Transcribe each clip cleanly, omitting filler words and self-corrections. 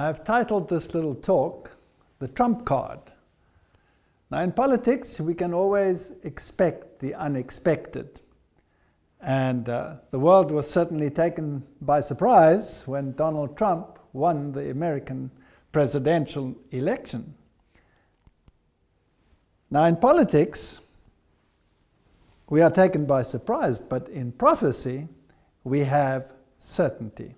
I've titled this little talk, The Trump Card. Now in politics, we can always expect the unexpected. And the world was certainly taken by surprise when Donald Trump won the American presidential election. Now in politics, we are taken by surprise, but in prophecy, we have certainty.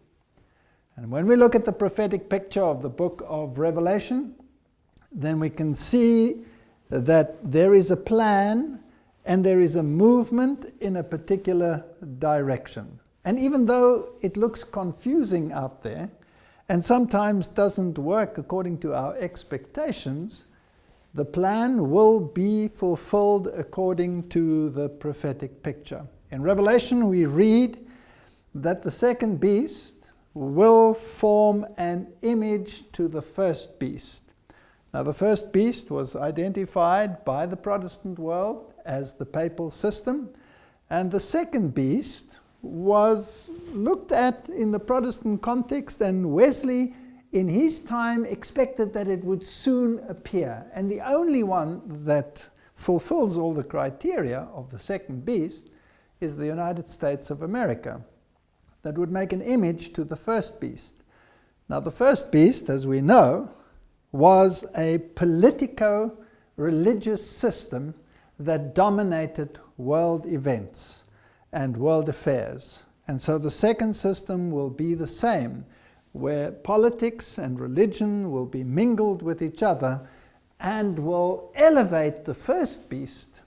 And when we look at the prophetic picture of the book of Revelation, then we can see that there is a plan and there is a movement in a particular direction. And even though it looks confusing out there, and sometimes doesn't work according to our expectations, the plan will be fulfilled according to the prophetic picture. In Revelation, we read that the second beast will form an image to the first beast. Now, the first beast was identified by the Protestant world as the papal system, and the second beast was looked at in the Protestant context, and Wesley in his time expected that it would soon appear. And the only one that fulfills all the criteria of the second beast is the United States of America, that would make an image to the first beast. Now the first beast, as we know, was a politico-religious system that dominated world events and world affairs. And so the second system will be the same, where politics and religion will be mingled with each other and will elevate the first beast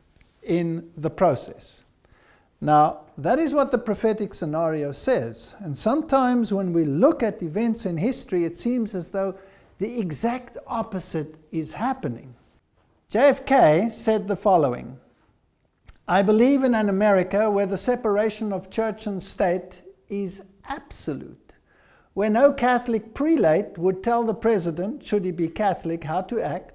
in the process. Now, that is what the prophetic scenario says. And sometimes when we look at events in history, it seems as though the exact opposite is happening. JFK said the following: "I believe in an America where the separation of church and state is absolute, where no Catholic prelate would tell the president, should he be Catholic, how to act,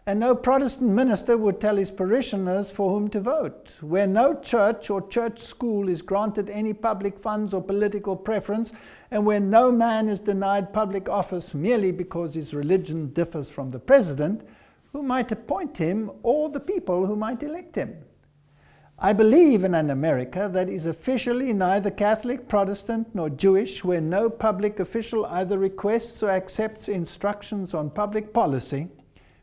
and no Protestant minister would tell his parishioners for whom to vote, where no church or church school is granted any public funds or political preference, and where no man is denied public office merely because his religion differs from the president, who might appoint him, or the people who might elect him. I believe in an America that is officially neither Catholic, Protestant, nor Jewish, where no public official either requests or accepts instructions on public policy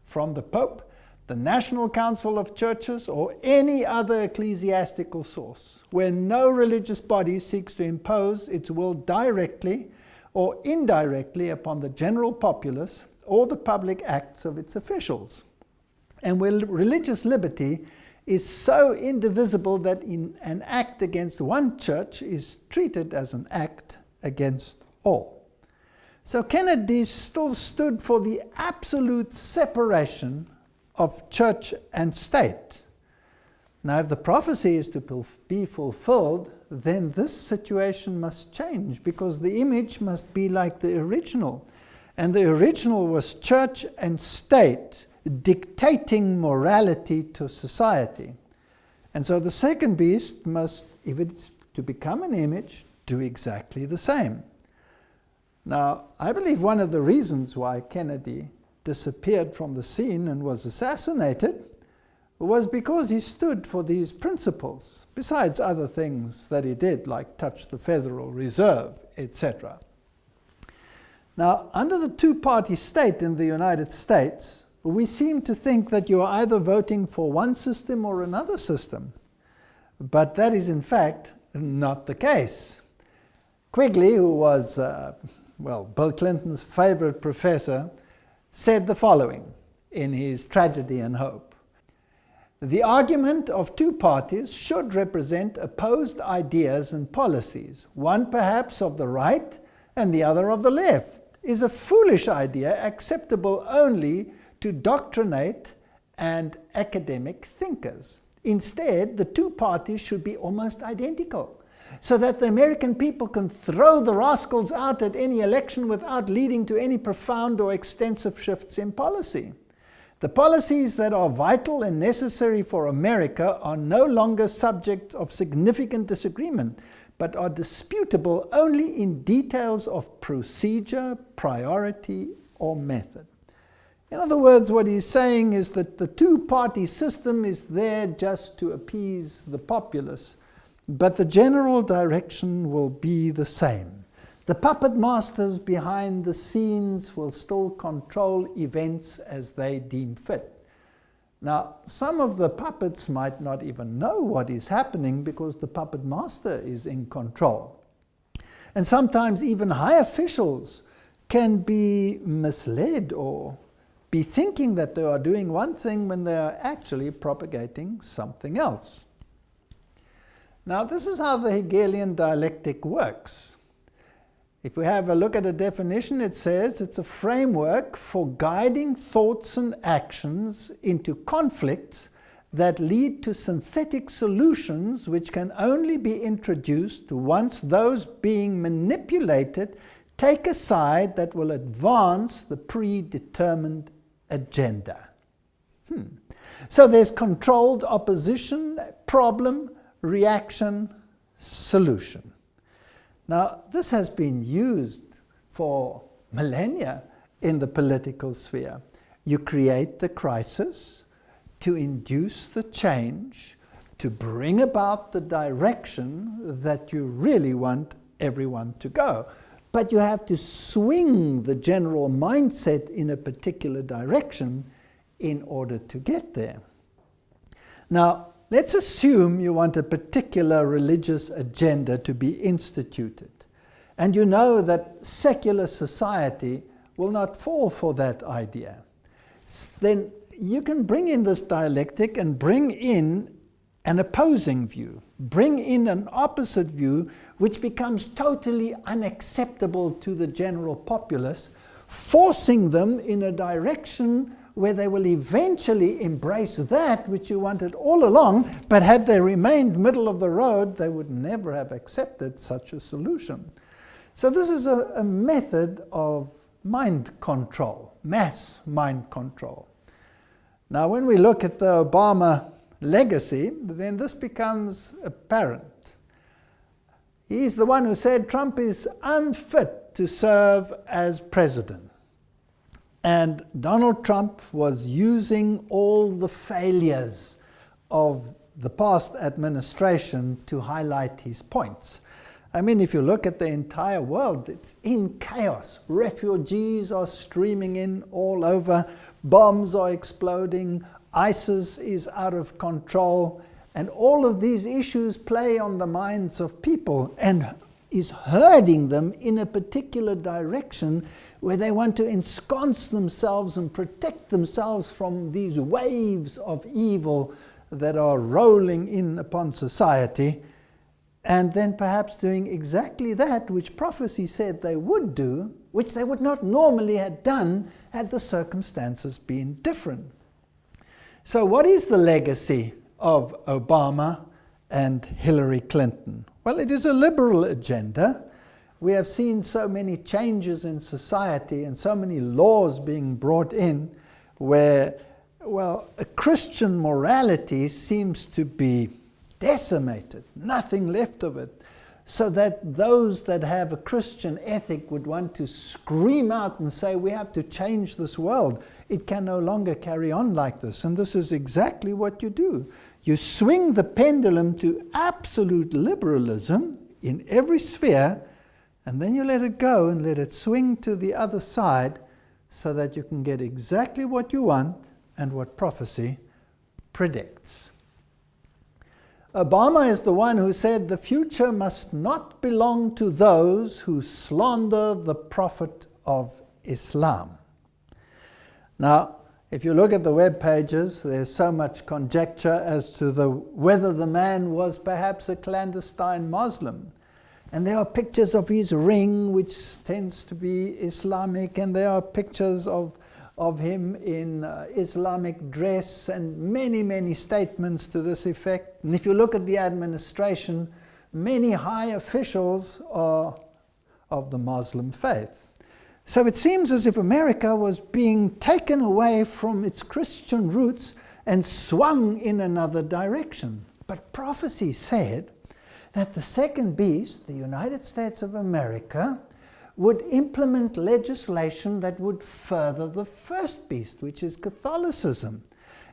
from the Pope, the National Council of Churches, or any other ecclesiastical source, where no religious body seeks to impose its will directly or indirectly upon the general populace or the public acts of its officials, and where religious liberty is so indivisible that an act against one church is treated as an act against all." So Kennedy still stood for the absolute separation of church and state. Now, if the prophecy is to be fulfilled, then this situation must change, because the image must be like the original. And the original was church and state dictating morality to society. And so the second beast must, if it's to become an image, do exactly the same. Now, I believe one of the reasons why Kennedy disappeared from the scene and was assassinated was because he stood for these principles, besides other things that he did, like touch the Federal Reserve, etc. Now, under the two-party state in the United States, we seem to think that you are either voting for one system or another system. But that is, in fact, not the case. Quigley, who was Bill Clinton's favorite professor, said the following in his Tragedy and Hope: "The argument of two parties should represent opposed ideas and policies. One perhaps of the right and the other of the left is a foolish idea acceptable only to doctrinate and academic thinkers. Instead, the two parties should be almost identical, so that the American people can throw the rascals out at any election without leading to any profound or extensive shifts in policy. The policies that are vital and necessary for America are no longer subject of significant disagreement, but are disputable only in details of procedure, priority, or method. In other words, what he's saying is that the two-party system is there just to appease the populace, but the general direction will be the same. The puppet masters behind the scenes will still control events as they deem fit. Now, some of the puppets might not even know what is happening because the puppet master is in control. And sometimes even high officials can be misled or be thinking that they are doing one thing when they are actually propagating something else. Now, this is how the Hegelian dialectic works. If we have a look at a definition, it says it's a framework for guiding thoughts and actions into conflicts that lead to synthetic solutions which can only be introduced once those being manipulated take a side that will advance the predetermined agenda. So there's controlled opposition, problem, reaction, solution. Now, this has been used for millennia in the political sphere. You create the crisis to induce the change, to bring about the direction that you really want everyone to go. But you have to swing the general mindset in a particular direction in order to get there. Now, let's assume you want a particular religious agenda to be instituted, and you know that secular society will not fall for that idea. Then you can bring in this dialectic and bring in an opposing view, bring in an opposite view which becomes totally unacceptable to the general populace, forcing them in a direction where they will eventually embrace that which you wanted all along, but had they remained middle of the road, they would never have accepted such a solution. So this is a method of mind control, mass mind control. Now, when we look at the Obama legacy, then this becomes apparent. He's the one who said Trump is unfit to serve as president. And Donald Trump was using all the failures of the past administration to highlight his points. I mean, if you look at the entire world, it's in chaos. Refugees are streaming in all over. Bombs are exploding. ISIS is out of control. And all of these issues play on the minds of people and is herding them in a particular direction where they want to ensconce themselves and protect themselves from these waves of evil that are rolling in upon society, and then perhaps doing exactly that which prophecy said they would do, which they would not normally have done had the circumstances been different. So what is the legacy of Obama and Hillary Clinton? Well, it is a liberal agenda. We have seen so many changes in society and so many laws being brought in where, well, a Christian morality seems to be decimated, nothing left of it, so that those that have a Christian ethic would want to scream out and say, we have to change this world. It can no longer carry on like this. And this is exactly what you do. You swing the pendulum to absolute liberalism in every sphere, and then you let it go and let it swing to the other side so that you can get exactly what you want and what prophecy predicts. Obama is the one who said the future must not belong to those who slander the Prophet of Islam. Now, if you look at the web pages, there's so much conjecture as to whether the man was perhaps a clandestine Muslim. And there are pictures of his ring, which tends to be Islamic, and there are pictures of him in Islamic dress, and many, many statements to this effect. And if you look at the administration, many high officials are of the Muslim faith. So it seems as if America was being taken away from its Christian roots and swung in another direction. But prophecy said that the second beast, the United States of America, would implement legislation that would further the first beast, which is Catholicism.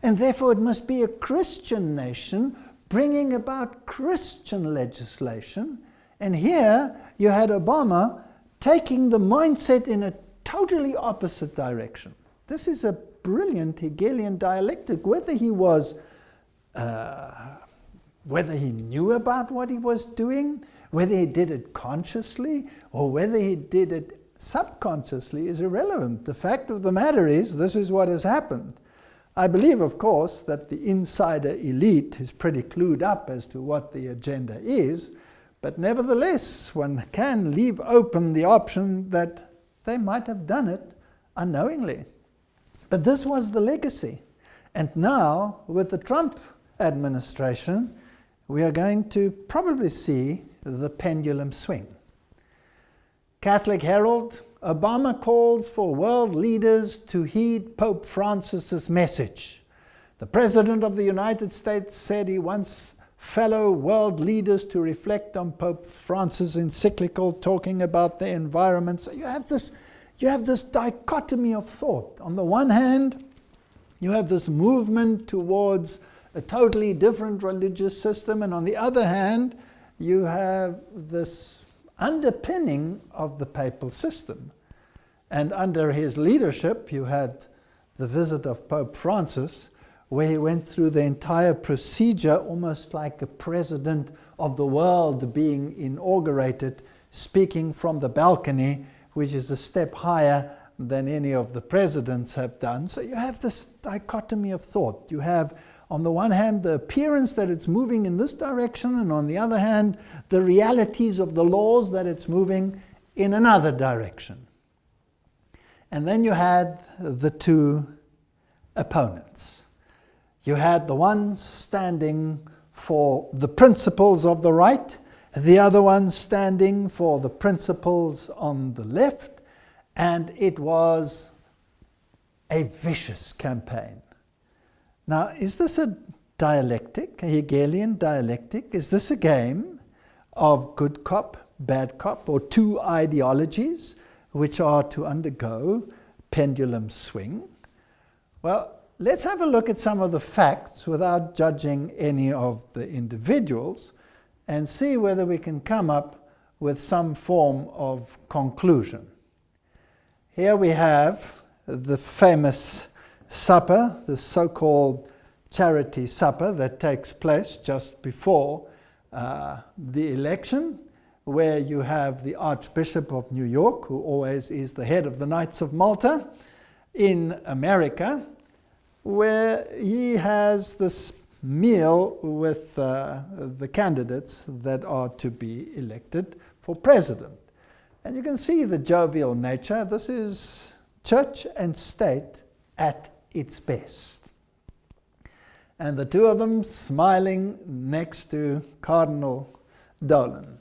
And therefore it must be a Christian nation bringing about Christian legislation. And here you had Obama taking the mindset in a totally opposite direction. This is a brilliant Hegelian dialectic. Whether he knew about what he was doing, whether he did it consciously or whether he did it subconsciously is irrelevant. The fact of the matter is, this is what has happened. I believe, of course, that the insider elite is pretty clued up as to what the agenda is, but nevertheless, one can leave open the option that they might have done it unknowingly. But this was the legacy. And now, with the Trump administration, we are going to probably see the pendulum swing. Catholic Herald, Obama calls for world leaders to heed Pope Francis's message. The President of the United States said he wants fellow world leaders to reflect on Pope Francis' encyclical talking about the environment. So you have this dichotomy of thought. On the one hand, you have this movement towards a totally different religious system, and on the other hand, you have this underpinning of the papal system. And under his leadership, you had the visit of Pope Francis, where he went through the entire procedure, almost like a president of the world being inaugurated, speaking from the balcony, which is a step higher than any of the presidents have done. So you have this dichotomy of thought. You have, on the one hand, the appearance that it's moving in this direction, and on the other hand, the realities of the laws that it's moving in another direction. And then you had the two opponents. You had the one standing for the principles of the right, the other one standing for the principles on the left, and it was a vicious campaign. Now, is this a dialectic, a Hegelian dialectic? Is this a game of good cop, bad cop, or two ideologies which are to undergo pendulum swing? Well, let's have a look at some of the facts without judging any of the individuals and see whether we can come up with some form of conclusion. Here we have the famous supper, the so-called charity supper that takes place just before the election, where you have the Archbishop of New York, who always is the head of the Knights of Malta in America, where he has this meal with the candidates that are to be elected for president. And you can see the jovial nature. This is church and state at its best. And the two of them smiling next to Cardinal Dolan.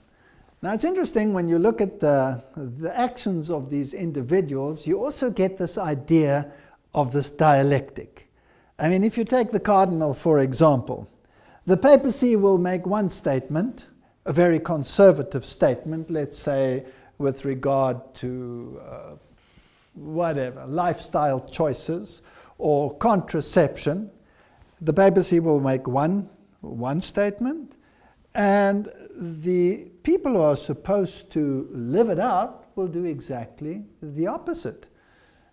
Now it's interesting when you look at the actions of these individuals, you also get this idea of this dialectic. I mean, if you take the Cardinal, for example, the papacy will make one statement, a very conservative statement, let's say with regard to whatever, lifestyle choices or contraception. The papacy will make one statement, and the people who are supposed to live it out will do exactly the opposite.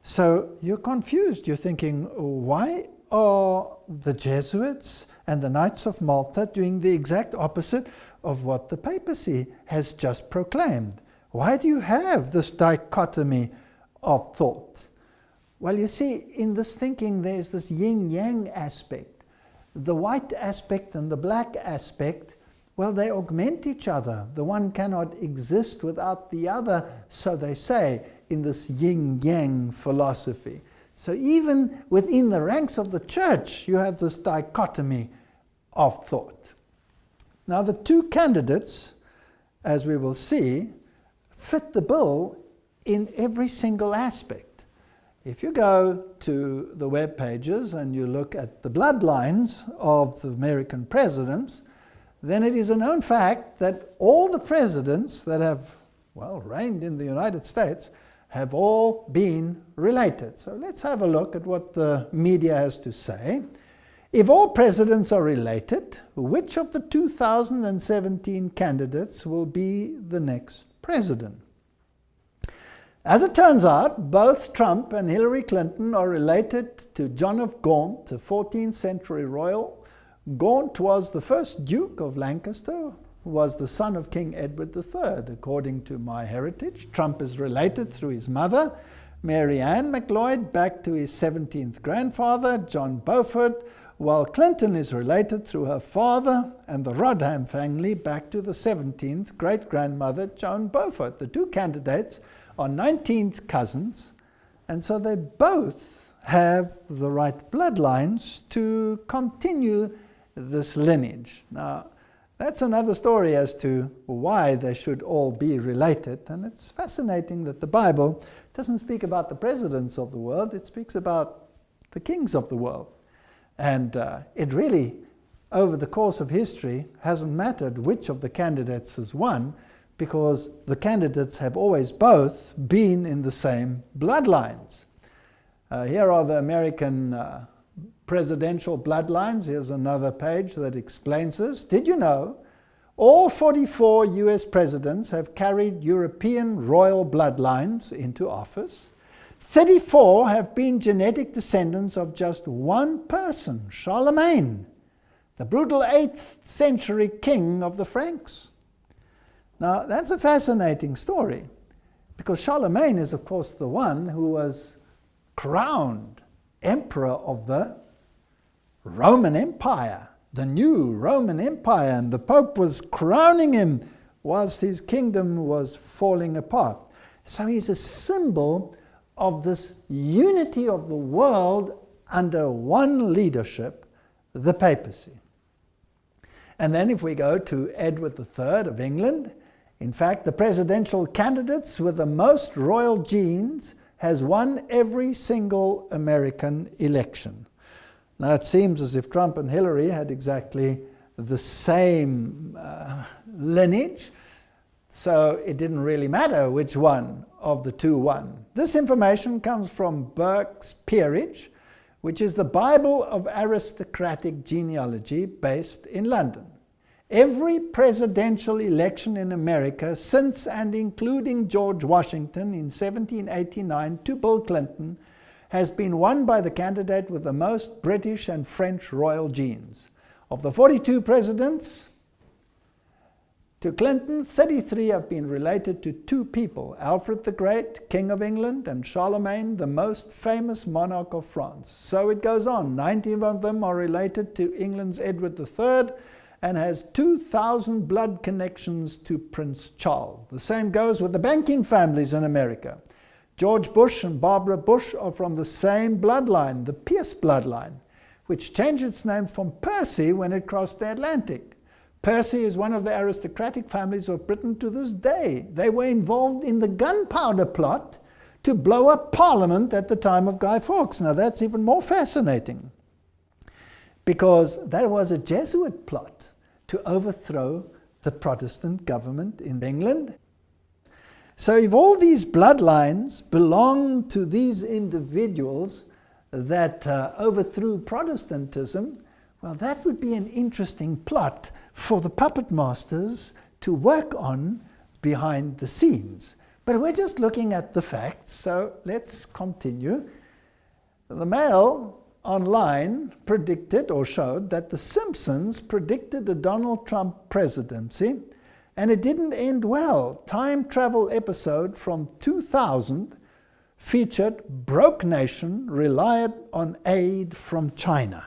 So you're confused. You're thinking, why are the Jesuits and the Knights of Malta doing the exact opposite of what the papacy has just proclaimed? Why do you have this dichotomy of thought? Well, you see, in this thinking there's this yin-yang aspect. The white aspect and the black aspect, well, they augment each other. The one cannot exist without the other, so they say, in this yin-yang philosophy. So even within the ranks of the church, you have this dichotomy of thought. Now, the two candidates, as we will see, fit the bill in every single aspect. If you go to the web pages and you look at the bloodlines of the American presidents, then it is a known fact that all the presidents that have reigned in the United States, have all been related. So let's have a look at what the media has to say. If all presidents are related, which of the 2017 candidates will be the next president? As it turns out, both Trump and Hillary Clinton are related to John of Gaunt, a 14th century royal. Gaunt was the first Duke of Lancaster, who was the son of King Edward III, according to MyHeritage. Trump is related through his mother, Mary Ann McLeod, back to his 17th grandfather, John Beaufort, while Clinton is related through her father and the Rodham family back to the 17th great-grandmother, Joan Beaufort. The two candidates are 19th cousins, and so they both have the right bloodlines to continue this lineage. Now, that's another story as to why they should all be related, and it's fascinating that the Bible doesn't speak about the presidents of the world, it speaks about the kings of the world. And it really, over the course of history, hasn't mattered which of the candidates has won, because the candidates have always both been in the same bloodlines. Here are the American presidential bloodlines. Here's another page that explains this. Did you know all 44 US presidents have carried European royal bloodlines into office? 34 have been genetic descendants of just one person, Charlemagne, the brutal 8th century king of the Franks. Now, that's a fascinating story, because Charlemagne is, of course, the one who was crowned emperor of the Roman Empire, the new Roman Empire, and the Pope was crowning him whilst his kingdom was falling apart. So he's a symbol of this unity of the world under one leadership, the papacy. And then if we go to Edward III of England, in fact, the presidential candidates with the most royal genes has won every single American election. Now, it seems as if Trump and Hillary had exactly the same lineage, so it didn't really matter which one of the two won. This information comes from Burke's Peerage, which is the Bible of aristocratic genealogy based in London. Every presidential election in America since and including George Washington in 1789 to Bill Clinton has been won by the candidate with the most British and French royal genes. Of the 42 presidents to Clinton, 33 have been related to two people, Alfred the Great, King of England, and Charlemagne, the most famous monarch of France. So it goes on. 19 of them are related to England's Edward III and has 2,000 blood connections to Prince Charles. The same goes with the banking families in America. George Bush and Barbara Bush are from the same bloodline, the Pierce bloodline, which changed its name from Percy when it crossed the Atlantic. Percy is one of the aristocratic families of Britain to this day. They were involved in the gunpowder plot to blow up Parliament at the time of Guy Fawkes. Now that's even more fascinating, because that was a Jesuit plot to overthrow the Protestant government in England. So if all these bloodlines belong to these individuals that overthrew Protestantism, well, that would be an interesting plot for the puppet masters to work on behind the scenes. But we're just looking at the facts, so let's continue. The Mail online predicted or showed that The Simpsons predicted a Donald Trump presidency, and it didn't end well. Time travel episode from 2000 featured Broke Nation relied on aid from China.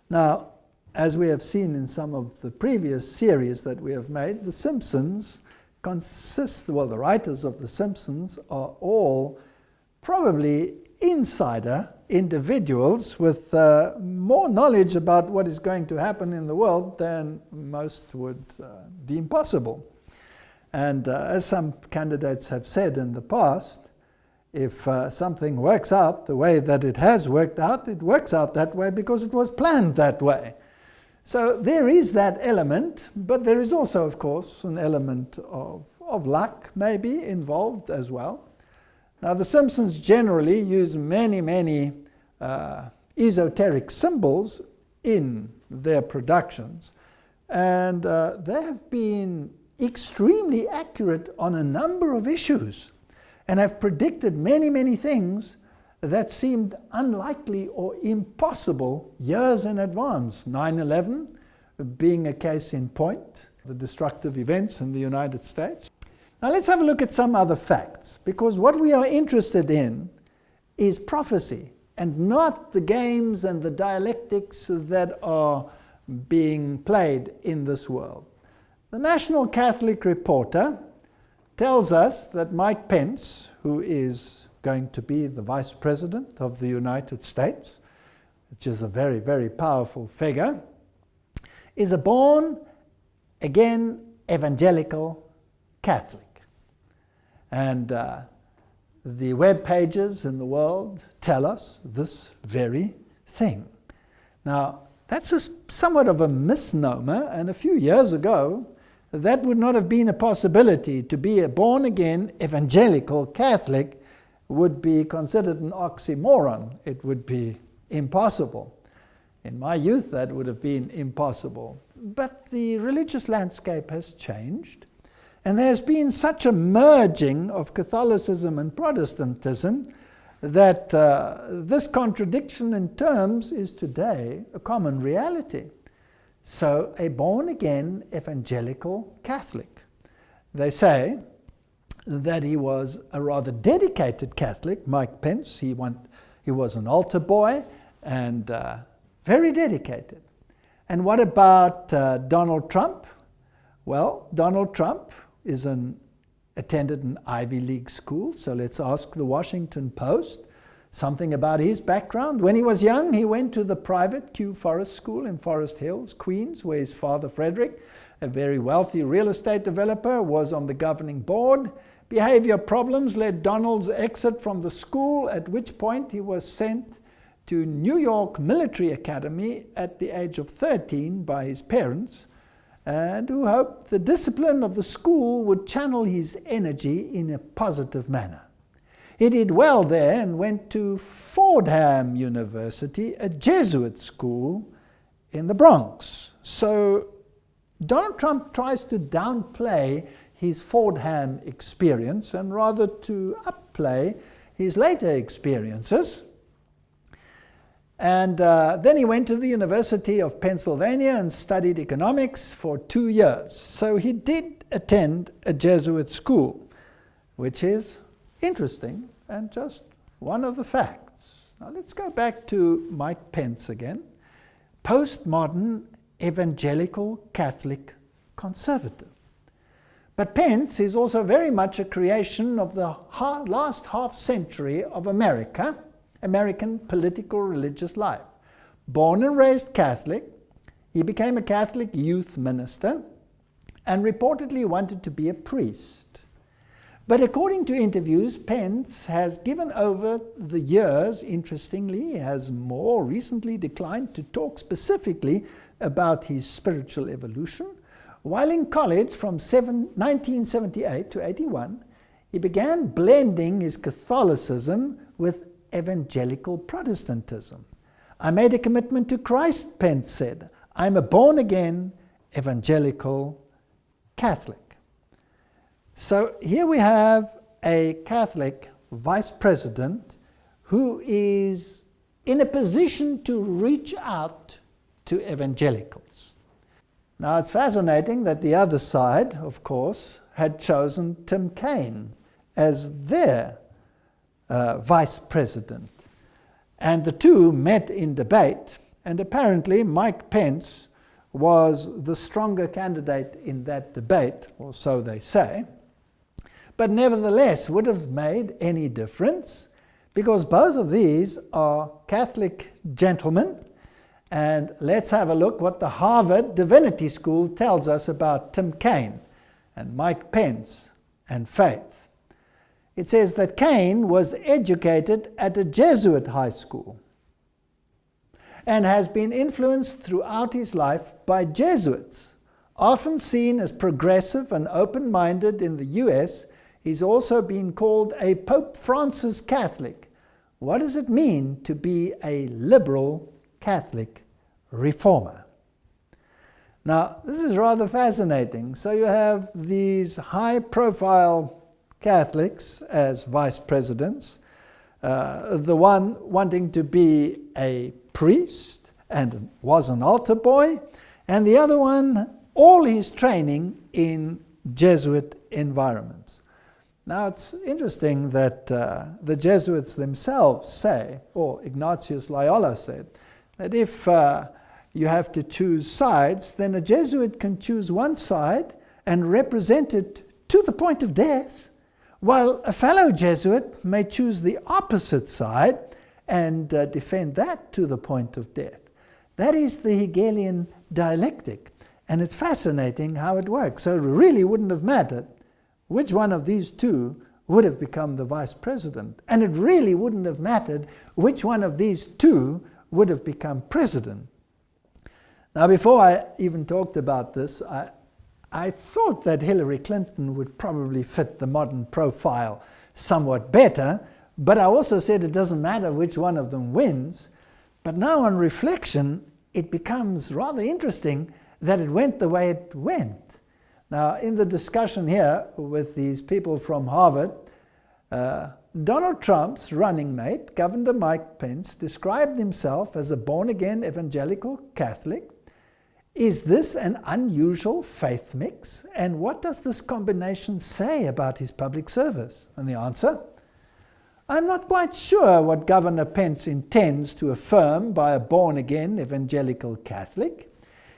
Now, as we have seen in some of the previous series that we have made, The Simpsons the writers of The Simpsons are all probably insider individuals with more knowledge about what is going to happen in the world than most would deem possible. And as some candidates have said in the past, if something works out the way that it has worked out, it works out that way because it was planned that way. So there is that element, but there is also, of course, an element of of luck maybe involved as well. Now the Simpsons generally use many esoteric symbols in their productions, and they have been extremely accurate on a number of issues and have predicted many things that seemed unlikely or impossible years in advance. 9/11 being a case in point, the destructive events in the United States. Now let's have a look at some other facts, because what we are interested in is prophecy and not the games and the dialectics that are being played in this world. The National Catholic Reporter tells us that Mike Pence, who is going to be the Vice President of the United States, which is a very powerful figure, is a born-again evangelical Catholic. And the web pages in the world tell us this very thing. Now, that's somewhat of a misnomer, and a few years ago, that would not have been a possibility. To be a born-again evangelical Catholic would be considered an oxymoron. It would be impossible. In my youth, that would have been impossible. But the religious landscape has changed, and there's been such a merging of Catholicism and Protestantism that this contradiction in terms is today a common reality. So, a born-again evangelical Catholic. They say that he was a rather dedicated Catholic, Mike Pence. He was an altar boy and very dedicated. And what about Donald Trump? Well, Donald Trump attended an Ivy League school, so let's ask the Washington Post something about his background. When he was young, he went to the private Kew Forest School in Forest Hills, Queens, where his father, Frederick, a very wealthy real estate developer, was on the governing board. Behavior problems led Donald's exit from the school, at which point he was sent to New York Military Academy at the age of 13 by his parents, and who hoped the discipline of the school would channel his energy in a positive manner. He did well there and went to Fordham University, a Jesuit school in the Bronx. So Donald Trump tries to downplay his Fordham experience and rather to upplay his later experiences. And then he went to the University of Pennsylvania and studied economics for 2 years. So he did attend a Jesuit school, which is interesting and just one of the facts. Now let's go back to Mike Pence again. Postmodern evangelical Catholic conservative. But Pence is also very much a creation of the last half century of American political religious life. Born and raised Catholic, he became a Catholic youth minister and reportedly wanted to be a priest. But according to interviews, Pence has given over the years, interestingly, has more recently declined to talk specifically about his spiritual evolution. While in college from 1978 to 81, he began blending his Catholicism with evangelical Protestantism. I made a commitment to Christ, Pence said. I'm a born-again evangelical Catholic. So here we have a Catholic vice president who is in a position to reach out to evangelicals. Now it's fascinating that the other side, of course, had chosen Tim Kaine as their vice president. And the two met in debate, and apparently Mike Pence was the stronger candidate in that debate, or so they say. But nevertheless, would have made any difference, because both of these are Catholic gentlemen. And let's have a look what the Harvard Divinity School tells us about Tim Kaine and Mike Pence and faith. It says that Kaine was educated at a Jesuit high school and has been influenced throughout his life by Jesuits. Often seen as progressive and open-minded in the US, he's also been called a Pope Francis Catholic. What does it mean to be a liberal Catholic reformer? Now, this is rather fascinating. So you have these high-profile Catholics as vice presidents, the one wanting to be a priest and was an altar boy, and the other one, all his training in Jesuit environments. Now, it's interesting that the Jesuits themselves say, or Ignatius Loyola said, that if you have to choose sides, then a Jesuit can choose one side and represent it to the point of death, while a fellow Jesuit may choose the opposite side and defend that to the point of death. That is the Hegelian dialectic, and it's fascinating how it works. So it really wouldn't have mattered which one of these two would have become the vice president, and it really wouldn't have mattered which one of these two would have become president. Now, before I even talked about this, I thought that Hillary Clinton would probably fit the modern profile somewhat better, but I also said it doesn't matter which one of them wins. But now on reflection, it becomes rather interesting that it went the way it went. Now, in the discussion here with these people from Harvard, Donald Trump's running mate, Governor Mike Pence, described himself as a born-again evangelical Catholic. Is this an unusual faith mix? And what does this combination say about his public service? And the answer? I'm not quite sure what Governor Pence intends to affirm by a born-again evangelical Catholic.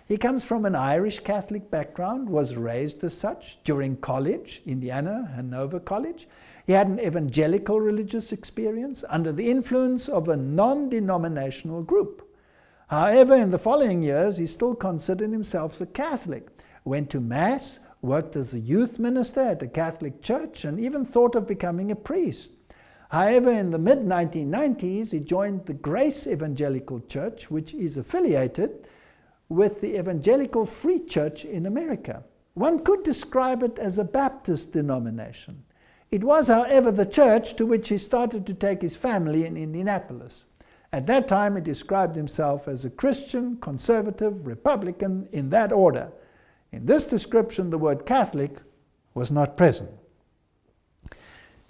He comes from an Irish Catholic background, was raised as such during college, Indiana Hanover College. He had an evangelical religious experience under the influence of a non-denominational group. However, in the following years, he still considered himself a Catholic, went to Mass, worked as a youth minister at a Catholic church, and even thought of becoming a priest. However, in the mid-1990s, he joined the Grace Evangelical Church, which is affiliated with the Evangelical Free Church in America. One could describe it as a Baptist denomination. It was, however, the church to which he started to take his family in Indianapolis. At that time, he described himself as a Christian, conservative, Republican, in that order. In this description, the word Catholic was not present.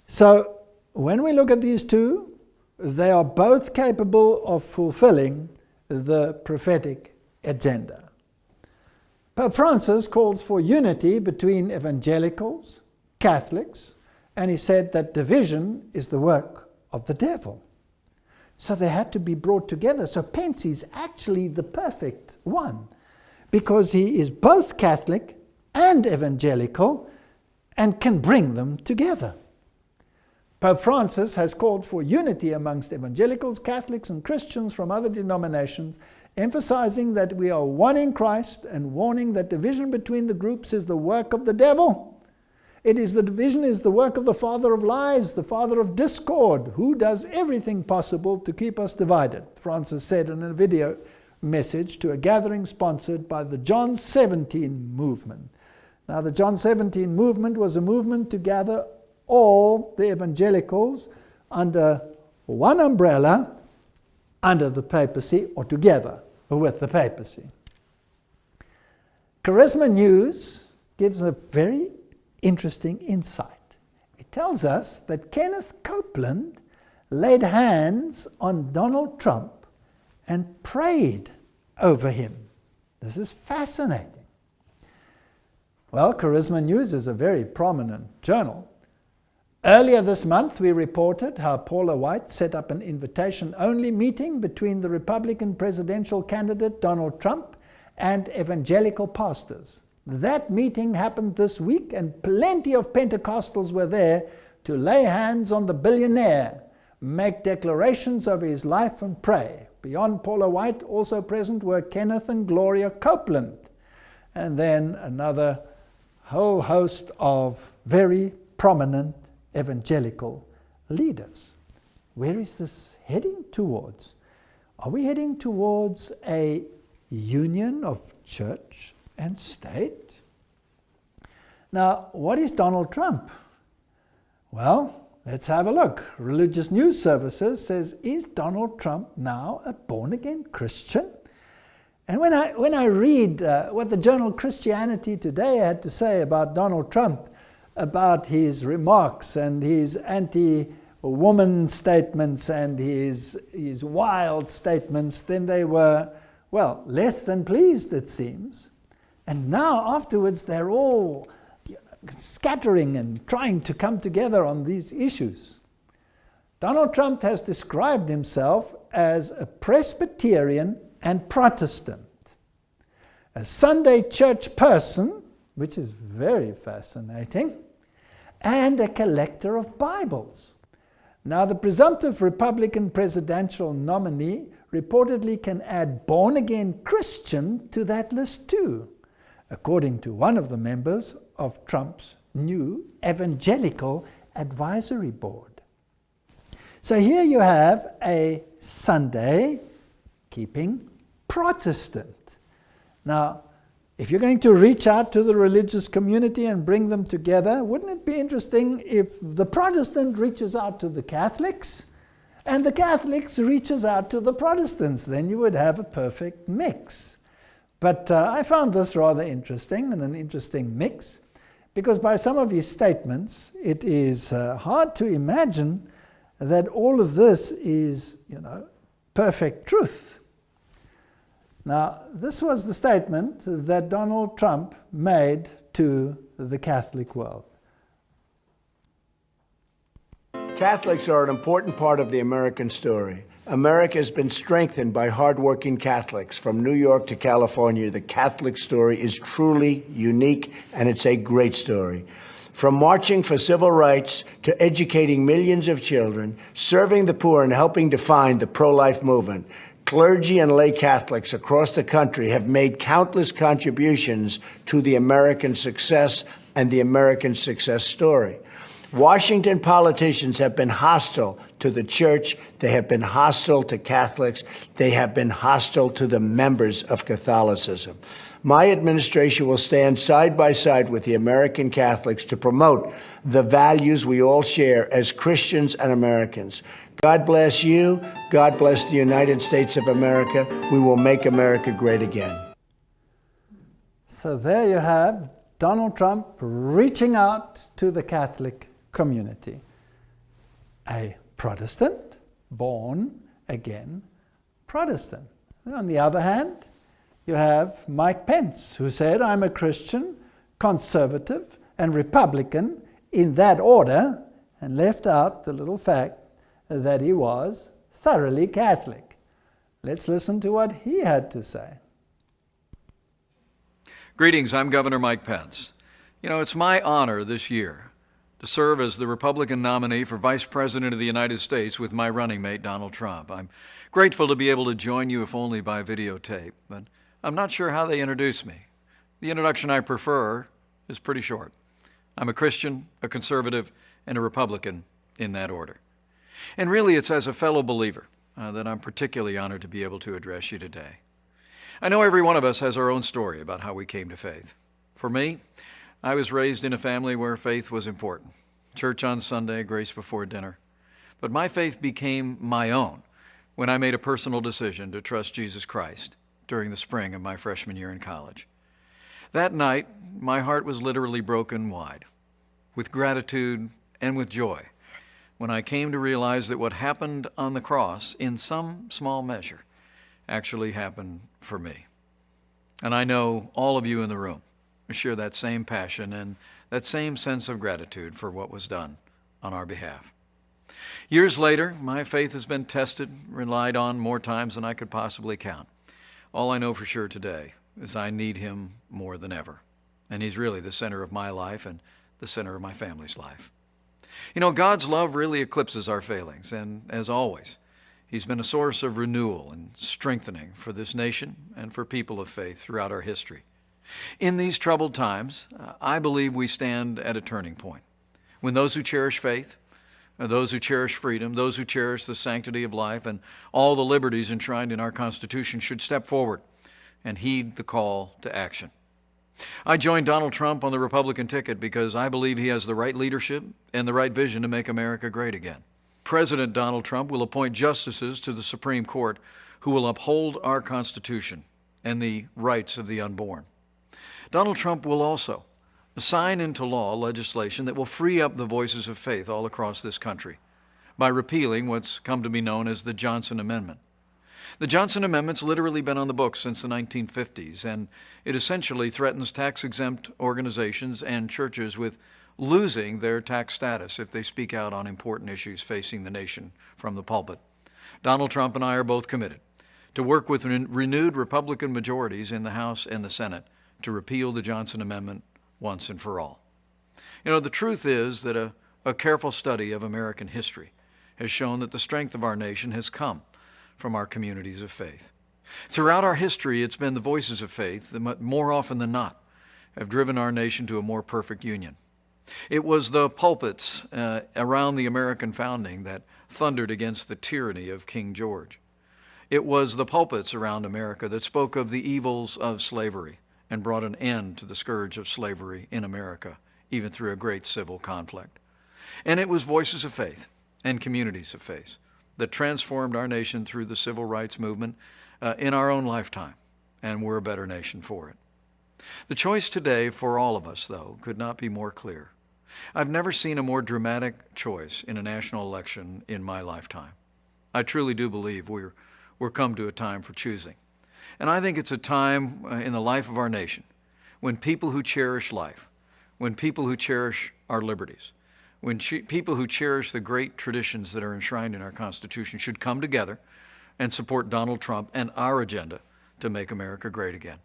So, when we look at these two, they are both capable of fulfilling the prophetic agenda. Pope Francis calls for unity between evangelicals, Catholics, and he said that division is the work of the devil. So they had to be brought together. So Pence is actually the perfect one, because he is both Catholic and evangelical and can bring them together. Pope Francis has called for unity amongst evangelicals, Catholics, and Christians from other denominations, emphasizing that we are one in Christ and warning that division between the groups is the work of the devil. The division is the work of the father of lies, the father of discord, who does everything possible to keep us divided, Francis said in a video message to a gathering sponsored by the John 17 movement. Now, the John 17 movement was a movement to gather all the evangelicals under one umbrella, under the papacy, or together with the papacy. Charisma News gives a very interesting insight. It tells us that Kenneth Copeland laid hands on Donald Trump and prayed over him. This is fascinating. Well, Charisma News is a very prominent journal. Earlier this month, we reported how Paula White set up an invitation-only meeting between the Republican presidential candidate Donald Trump and evangelical pastors. That meeting happened this week, and plenty of Pentecostals were there to lay hands on the billionaire, make declarations of his life, and pray. Beyond Paula White, also present were Kenneth and Gloria Copeland, and then another whole host of very prominent evangelical leaders. Where is this heading towards? Are we heading towards a union of church and state. Now, what is Donald Trump? Well, let's have a look. Religious News Services says, is Donald Trump now a born-again Christian? And when I read what the journal Christianity Today had to say about Donald Trump, about his remarks and his anti-woman statements and his wild statements, then they were, well, less than pleased, it seems. And now, afterwards, they're all scattering and trying to come together on these issues. Donald Trump has described himself as a Presbyterian and Protestant, a Sunday church person, which is very fascinating, and a collector of Bibles. Now, the presumptive Republican presidential nominee reportedly can add born-again Christian to that list too, according to one of the members of Trump's new evangelical advisory board. So here you have a Sunday-keeping Protestant. Now, if you're going to reach out to the religious community and bring them together, wouldn't it be interesting if the Protestant reaches out to the Catholics and the Catholics reaches out to the Protestants? Then you would have a perfect mix. But I found this rather interesting, and an interesting mix, because by some of his statements, it is hard to imagine that all of this is, perfect truth. Now, this was the statement that Donald Trump made to the Catholic world. Catholics are an important part of the American story. America has been strengthened by hardworking Catholics. From New York to California, the Catholic story is truly unique, and it's a great story. From marching for civil rights to educating millions of children, serving the poor, and helping define the pro-life movement, clergy and lay Catholics across the country have made countless contributions to the American success and the American success story. Washington politicians have been hostile to the church. They have been hostile to Catholics. They have been hostile to the members of Catholicism. My administration will stand side by side with the American Catholics to promote the values we all share as Christians and Americans. God bless you. God bless the United States of America. We will make America great again. So there you have Donald Trump reaching out to the Catholic community. A Protestant, born again Protestant. On the other hand, you have Mike Pence, who said, I'm a Christian, conservative, and Republican in that order, and left out the little fact that he was thoroughly Catholic. Let's listen to what he had to say. Greetings, I'm Governor Mike Pence. It's my honor this year to serve as the Republican nominee for Vice President of the United States with my running mate, Donald Trump. I'm grateful to be able to join you, if only by videotape, but I'm not sure how they introduce me. The introduction I prefer is pretty short. I'm a Christian, a conservative, and a Republican in that order. And really, it's as a fellow believer that I'm particularly honored to be able to address you today. I know every one of us has our own story about how we came to faith. For me, I was raised in a family where faith was important. Church on Sunday, grace before dinner. But my faith became my own when I made a personal decision to trust Jesus Christ during the spring of my freshman year in college. That night, my heart was literally broken wide, with gratitude and with joy, when I came to realize that what happened on the cross, in some small measure, actually happened for me. And I know all of you in the room share that same passion and that same sense of gratitude for what was done on our behalf. Years later, my faith has been tested, relied on more times than I could possibly count. All I know for sure today is I need him more than ever. And he's really the center of my life and the center of my family's life. God's love really eclipses our failings, and as always, he's been a source of renewal and strengthening for this nation and for people of faith throughout our history. In these troubled times, I believe we stand at a turning point, when those who cherish faith, those who cherish freedom, those who cherish the sanctity of life and all the liberties enshrined in our Constitution should step forward and heed the call to action. I joined Donald Trump on the Republican ticket because I believe he has the right leadership and the right vision to make America great again. President Donald Trump will appoint justices to the Supreme Court who will uphold our Constitution and the rights of the unborn. Donald Trump will also sign into law legislation that will free up the voices of faith all across this country by repealing what's come to be known as the Johnson Amendment. The Johnson Amendment's literally been on the books since the 1950s, and it essentially threatens tax-exempt organizations and churches with losing their tax status if they speak out on important issues facing the nation from the pulpit. Donald Trump and I are both committed to work with renewed Republican majorities in the House and the Senate to repeal the Johnson Amendment once and for all. You know, the truth is that a careful study of American history has shown that the strength of our nation has come from our communities of faith. Throughout our history, it's been the voices of faith that more often than not have driven our nation to a more perfect union. It was the pulpits around the American founding that thundered against the tyranny of King George. It was the pulpits around America that spoke of the evils of slavery and brought an end to the scourge of slavery in America, even through a great civil conflict. And it was voices of faith and communities of faith that transformed our nation through the civil rights movement in our own lifetime, and we're a better nation for it. The choice today for all of us, though, could not be more clear. I've never seen a more dramatic choice in a national election in my lifetime. I truly do believe we're come to a time for choosing. And I think it's a time in the life of our nation when people who cherish life, when people who cherish our liberties, when people who cherish the great traditions that are enshrined in our Constitution should come together and support Donald Trump and our agenda to make America great again.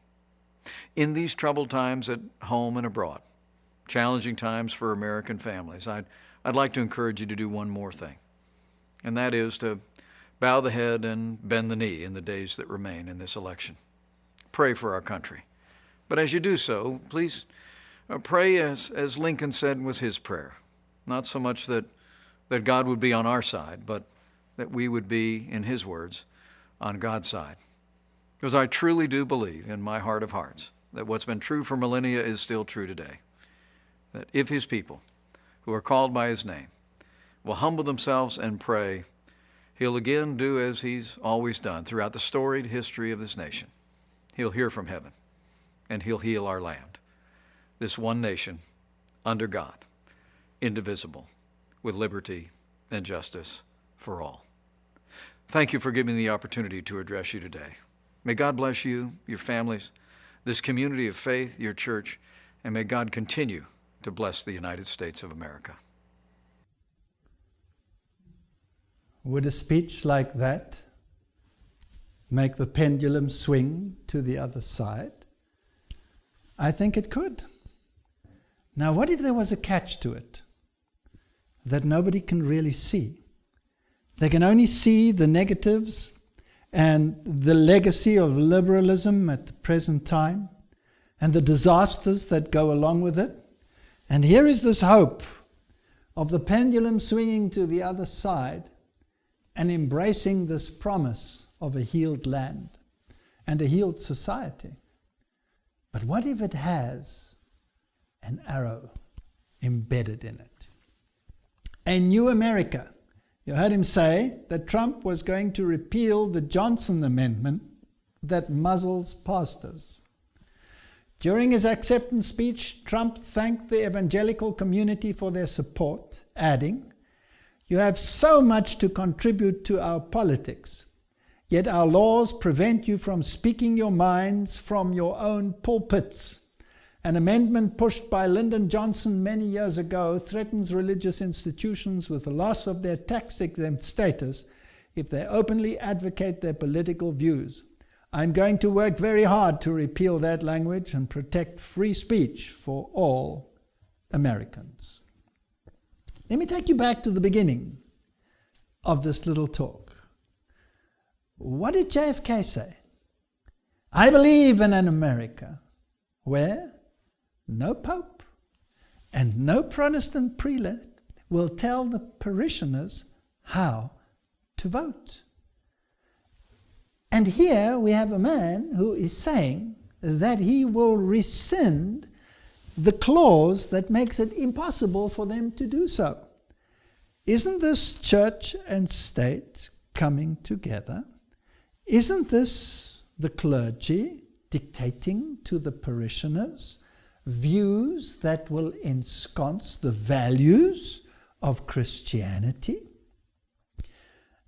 In these troubled times at home and abroad, challenging times for American families, I'd like to encourage you to do one more thing, and that is to bow the head and bend the knee in the days that remain in this election. Pray for our country. But as you do so, please pray as Lincoln said was his prayer. Not so much that God would be on our side, but that we would be, in his words, on God's side. Because I truly do believe in my heart of hearts that what's been true for millennia is still true today. That if his people, who are called by his name, will humble themselves and pray, he'll again do as he's always done throughout the storied history of this nation. He'll hear from heaven, and he'll heal our land, this one nation under God, indivisible, with liberty and justice for all. Thank you for giving me the opportunity to address you today. May God bless you, your families, this community of faith, your church, and may God continue to bless the United States of America. Would a speech like that make the pendulum swing to the other side? I think it could. Now, what if there was a catch to it that nobody can really see? They can only see the negatives and the legacy of liberalism at the present time and the disasters that go along with it. And here is this hope of the pendulum swinging to the other side and embracing this promise of a healed land and a healed society. But what if it has an arrow embedded in it? A new America. You heard him say that Trump was going to repeal the Johnson Amendment that muzzles pastors. During his acceptance speech, Trump thanked the evangelical community for their support, adding, "You have so much to contribute to our politics, yet our laws prevent you from speaking your minds from your own pulpits. An amendment pushed by Lyndon Johnson many years ago threatens religious institutions with the loss of their tax-exempt status if they openly advocate their political views. I'm going to work very hard to repeal that language and protect free speech for all Americans." Let me take you back to the beginning of this little talk. What did JFK say? I believe in an America where no pope and no Protestant prelate will tell the parishioners how to vote. And here we have a man who is saying that he will rescind the clause that makes it impossible for them to do so. Isn't this church and state coming together? Isn't this the clergy dictating to the parishioners views that will ensconce the values of Christianity?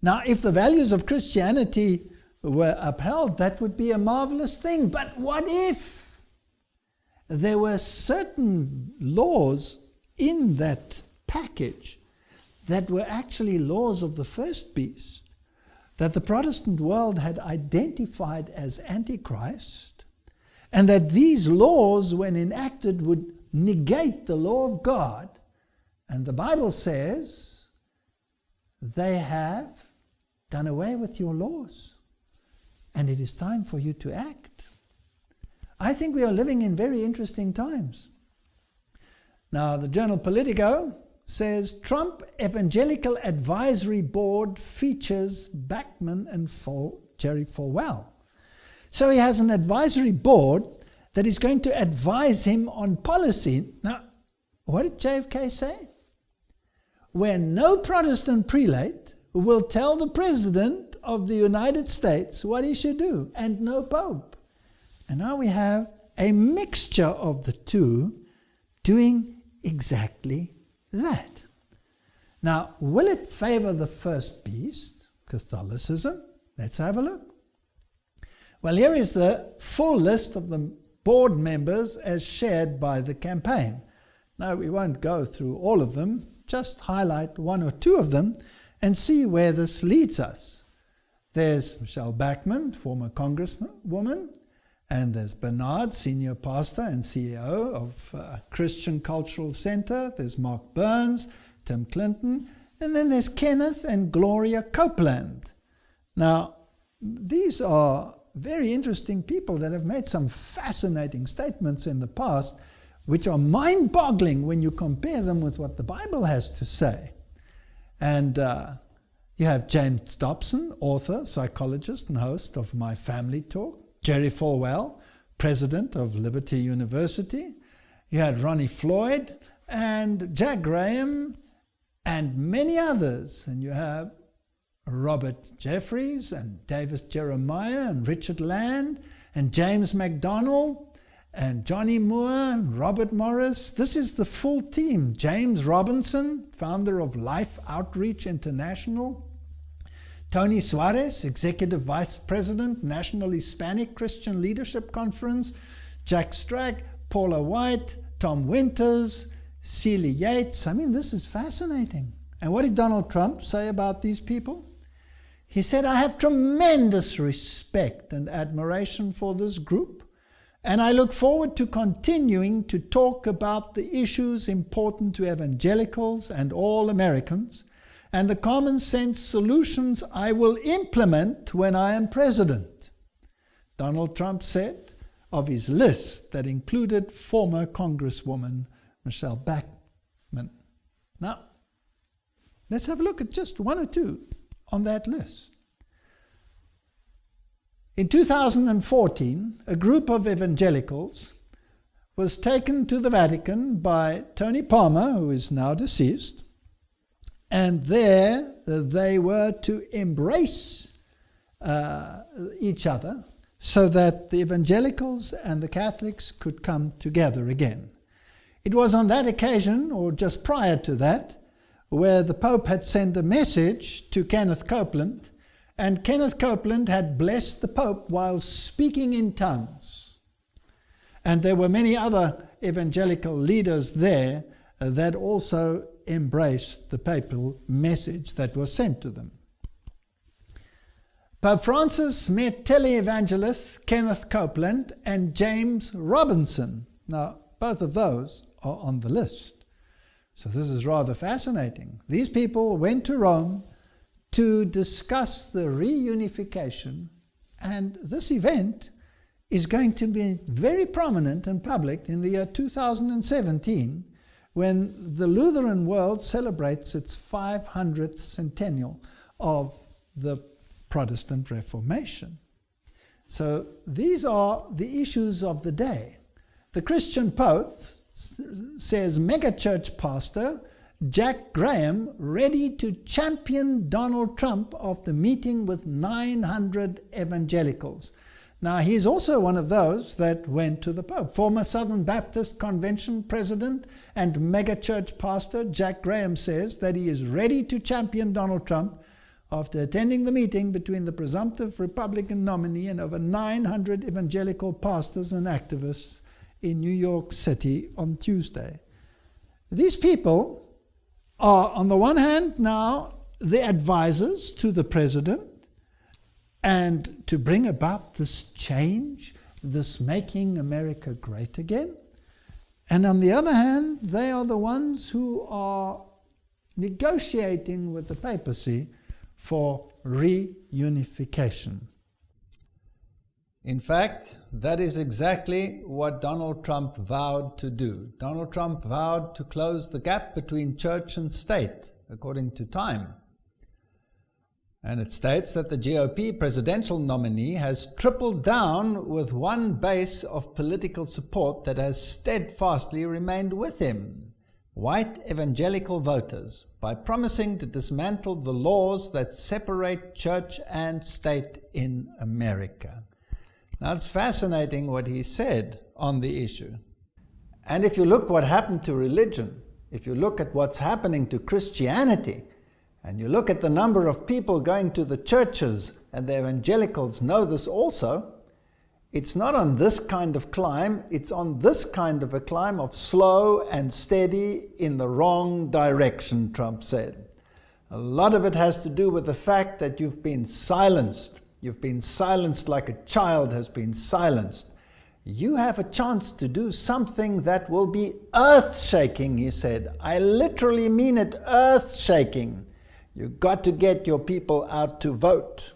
Now, if the values of Christianity were upheld, that would be a marvelous thing. But what if there were certain laws in that package that were actually laws of the first beast, that the Protestant world had identified as Antichrist, and that these laws, when enacted, would negate the law of God? And the Bible says they have done away with your laws, and it is time for you to act. I think we are living in very interesting times. Now, the journal Politico says Trump Evangelical Advisory Board features Bachman and Jerry Falwell. So he has an advisory board that is going to advise him on policy. Now, what did JFK say? Where no Protestant prelate will tell the President of the United States what he should do, and no Pope. And now we have a mixture of the two doing exactly that. Now, will it favor the first beast, Catholicism? Let's have a look. Well, here is the full list of the board members as shared by the campaign. Now, we won't go through all of them, just highlight one or two of them and see where this leads us. There's Michelle Bachmann, former congresswoman, and there's Bernard, senior pastor and CEO of Christian Cultural Center. There's Mark Burns, Tim Clinton, and then there's Kenneth and Gloria Copeland. Now, these are very interesting people that have made some fascinating statements in the past, which are mind-boggling when you compare them with what the Bible has to say. And you have James Dobson, author, psychologist, and host of My Family Talk. Jerry Falwell, president of Liberty University. You had Ronnie Floyd and Jack Graham and many others. And you have Robert Jeffries and Davis Jeremiah and Richard Land and James MacDonald and Johnny Moore and Robert Morris. This is the full team. James Robinson, founder of Life Outreach International. Tony Suarez, Executive Vice President, National Hispanic Christian Leadership Conference. Jack Strack, Paula White, Tom Winters, Celia Yates. I mean, this is fascinating. And what did Donald Trump say about these people? He said, I have tremendous respect and admiration for this group, and I look forward to continuing to talk about the issues important to evangelicals and all Americans, and the common sense solutions I will implement when I am president. Donald Trump said of his list that included former Congresswoman Michelle Bachmann. Now, let's have a look at just one or two on that list. In 2014, a group of evangelicals was taken to the Vatican by Tony Palmer, who is now deceased, and there they were to embrace each other so that the evangelicals and the Catholics could come together again. It was on that occasion, or just prior to that, where the Pope had sent a message to Kenneth Copeland, and Kenneth Copeland had blessed the Pope while speaking in tongues. And there were many other evangelical leaders there that also embraced the papal message that was sent to them. Pope Francis met televangelist Kenneth Copeland and James Robinson. Now, both of those are on the list. So this is rather fascinating. These people went to Rome to discuss the reunification, and this event is going to be very prominent and public in the year 2017, when the Lutheran world celebrates its 500th centennial of the Protestant Reformation. So these are the issues of the day. The Christian Post says megachurch pastor Jack Graham ready to champion Donald Trump after meeting with 900 evangelicals. Now, he's also one of those that went to the Pope. Former Southern Baptist Convention president and megachurch pastor Jack Graham says that he is ready to champion Donald Trump after attending the meeting between the presumptive Republican nominee and over 900 evangelical pastors and activists in New York City on Tuesday. These people are, on the one hand, now the advisors to the president, and to bring about this change, this making America great again. And on the other hand, they are the ones who are negotiating with the papacy for reunification. In fact, that is exactly what Donald Trump vowed to do. Donald Trump vowed to close the gap between church and state, according to Time. And it states that the GOP presidential nominee has tripled down with one base of political support that has steadfastly remained with him: white evangelical voters, by promising to dismantle the laws that separate church and state in America. Now, it's fascinating what he said on the issue. And if you look what happened to religion, if you look at what's happening to Christianity, and you look at the number of people going to the churches, and the evangelicals know this also, it's not on this kind of climb, it's on this kind of a climb of slow and steady in the wrong direction, Trump said. A lot of it has to do with the fact that you've been silenced. You've been silenced like a child has been silenced. You have a chance to do something that will be earth-shaking, he said. I literally mean it, earth-shaking. You've got to get your people out to vote.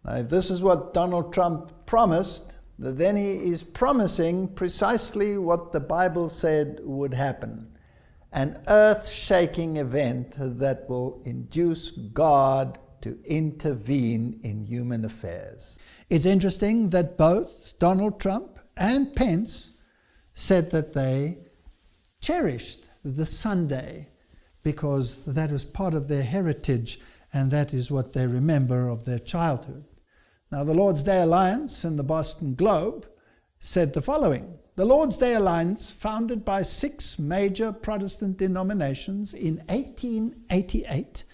Now, if this is what Donald Trump promised, then he is promising precisely what the Bible said would happen. An earth-shaking event that will induce God to intervene in human affairs. It's interesting that both Donald Trump and Pence said that they cherished the Sunday because that was part of their heritage and that is what they remember of their childhood. Now, the Lord's Day Alliance in the Boston Globe said the following: the Lord's Day Alliance, founded by 6 major Protestant denominations in 1888,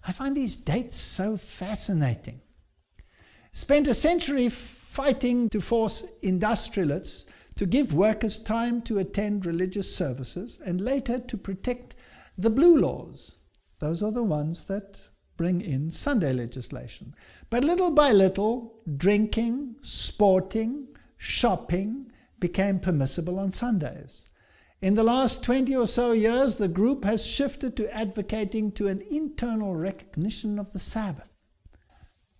I find these dates so fascinating, spent a century fighting to force industrialists to give workers time to attend religious services and later to protect the blue laws. Those are the ones that bring in Sunday legislation. But little by little, drinking, sporting, shopping became permissible on Sundays. In the last 20 or so years, the group has shifted to advocating to an internal recognition of the Sabbath.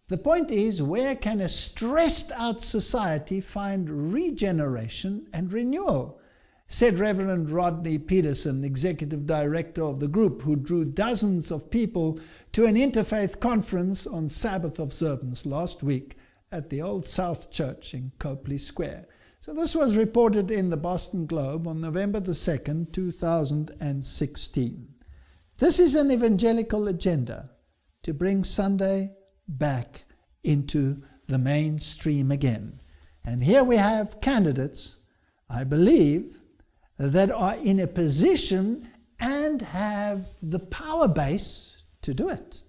The point is, where can a stressed out society find regeneration and renewal? Said Reverend Rodney Peterson, executive director of the group, who drew dozens of people to an interfaith conference on Sabbath observance last week at the Old South Church in Copley Square. So this was reported in the Boston Globe on November the 2nd, 2016. This is an evangelical agenda to bring Sunday back into the mainstream again. And here we have candidates, I believe, that are in a position and have the power base to do it.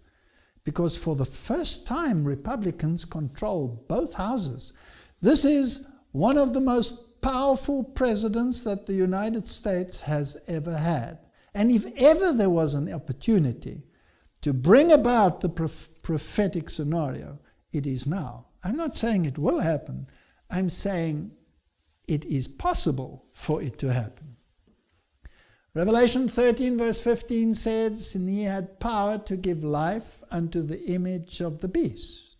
Because for the first time, Republicans control both houses. This is one of the most powerful presidents that the United States has ever had. And if ever there was an opportunity to bring about the prophetic scenario, it is now. I'm not saying it will happen. I'm saying it is possible for it to happen. Revelation 13 verse 15 says, "And he had power to give life unto the image of the beast,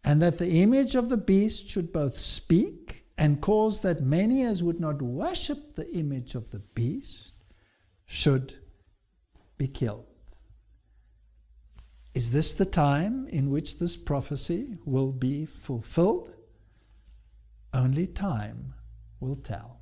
and that the image of the beast should both speak and cause that many as would not worship the image of the beast should be killed." Is this the time in which this prophecy will be fulfilled? Only time will tell.